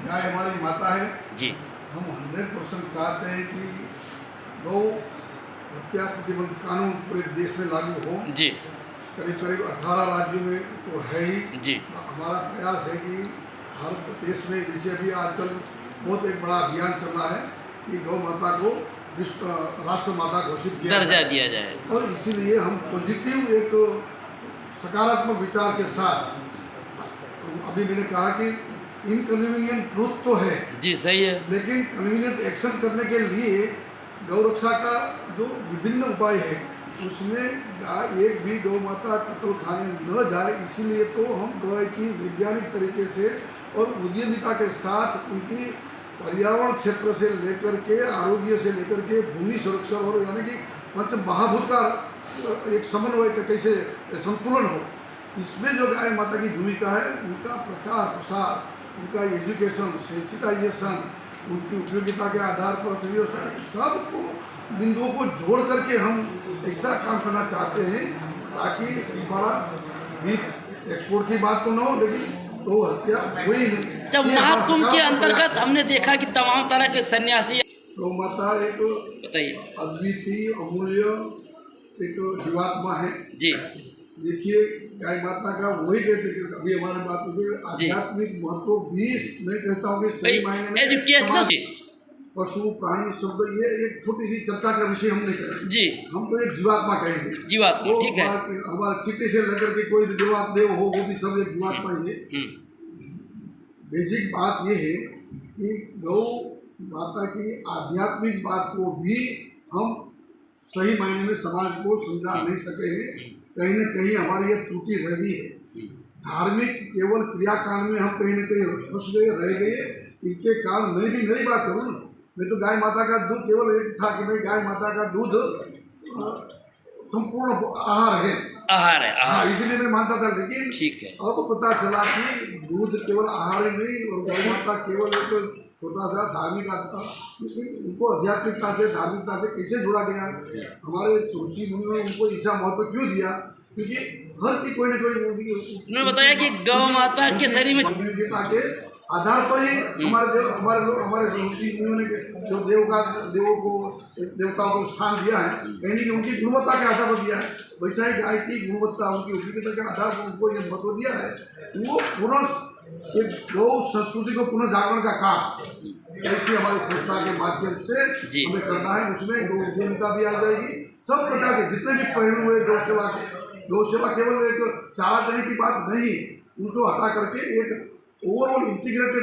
गाय हमारी माता है जी हम 100% चाहते हैं कि गौ हत्या प्रतिबंध कानून पूरे देश में लागू हो। जी करीब करीब 18 राज्यों में तो है ही। जी हमारा प्रयास है कि भारत देश में जैसे अभी आजकल बहुत एक बड़ा अभियान चल रहा है कि गौ माता को विश्व राष्ट्र माता घोषित किया दर्जा जाए दिया जाए। और इसीलिए हम पॉजिटिव एक सकारात्मक विचार के साथ, अभी मैंने कहा कि इनकन्वीनियंट ट्रूथ तो है जी सही है। लेकिन कन्वीनियंट एक्शन करने के लिए गौ रक्षा का जो विभिन्न उपाय है उसमें एक भी गौ माता कत्ल खाने न जाए, इसीलिए तो हम गाय की वैज्ञानिक तरीके से और उद्यमिता के साथ उनकी पर्यावरण क्षेत्र से लेकर के आरोग्य से लेकर के भूमि सुरक्षा और यानी कि पंच महाभूत का एक समन्वय का कैसे संतुलन हो, इसमें जो गाय माता की भूमिका है उनका प्रचार प्रसार, उनका एजुकेशन, सेंसिटाइजेशन, उनकी उपयोगिता के आधार पर अर्थव्यवस्था सबको बिंदुओं को जोड़ करके हम ऐसा काम करना चाहते हैं ताकि हमारा भी एक्सपोर्ट की बात तो न हो लेकिन गौ हत्या हुई नहीं। जब महाकुंभ के अंतर्गत हमने देखा कि तमाम तरह के सन्यासी। गौ माता एक बताइए। अद्वितीय अमूल्य एक जीवात्मा है। जी देखिए गाय माता का वही कहते हैं, अभी हमारे बात में आध्यात्मिक महत्व भी नहीं कहता हूँ कि सही मायने में पशु प्राणी शब्द ये एक छोटी सी चर्चा का विषय हम नहीं करेंगे जी, हम तो एक जीवात्मा कहेंगे। जीवात्मा ठीक है। हमारे चिट्टे से लेकर के कोई भी देव हो वो भी सब एक जीवात्मा ही है। बेसिक बात ये है कि गौ माता की आध्यात्मिक बात को भी हम सही मायने में समाज को समझा नहीं सके हैं, कहीं न कहीं हमारी ये त्रुटि रही है। धार्मिक केवल क्रियाकांड में हम कहीं न कहीं फंस गए रह गए, इनके कारण मैं भी मेरी बात करूँ ना, मैं तो गाय माता का दूध केवल एक था कि भाई गाय माता का दूध संपूर्ण आहार है। हाँ, इसीलिए मैं मानता था, लेकिन ठीक है अब पता चला कि दूध केवल आहार ही नहीं और गाय माता केवल एक छोटा सा धार्मिक आता, लेकिन उनको आध्यात्मिकता से धार्मिकता से कैसे जुड़ा गया। हमारे ऋषि मुनियों ने उनको ऐसा महत्व क्यों दिया, क्योंकि हर की कोई न कोई उन्होंने बताया कि गौ माता के शरीर में उपयोगिता के आधार पर ही हमारे ऋषि मुनियों ने जो देवों को देवताओं को स्थान दिया है, कहीं नहीं कि उनकी गुणवत्ता के आधार पर दिया है, वैसा ही गाय की गुणवत्ता उनकी उपयोगिता के आधार पर उनको ये महत्व दिया है। वो पुनः एक गौ संस्कृति को पुनः जागरण का काम ऐसी हमारी संस्था के माध्यम से हमें करना है। उसमें गौ उद्यमिता भी आ जाएगी, सब प्रकार के जितने भी पहलू हुए गौ सेवा के, गौ सेवा केवल एक चारा देने की बात नहीं, उनको हटा करके एक ओवरऑल इंटीग्रेटेड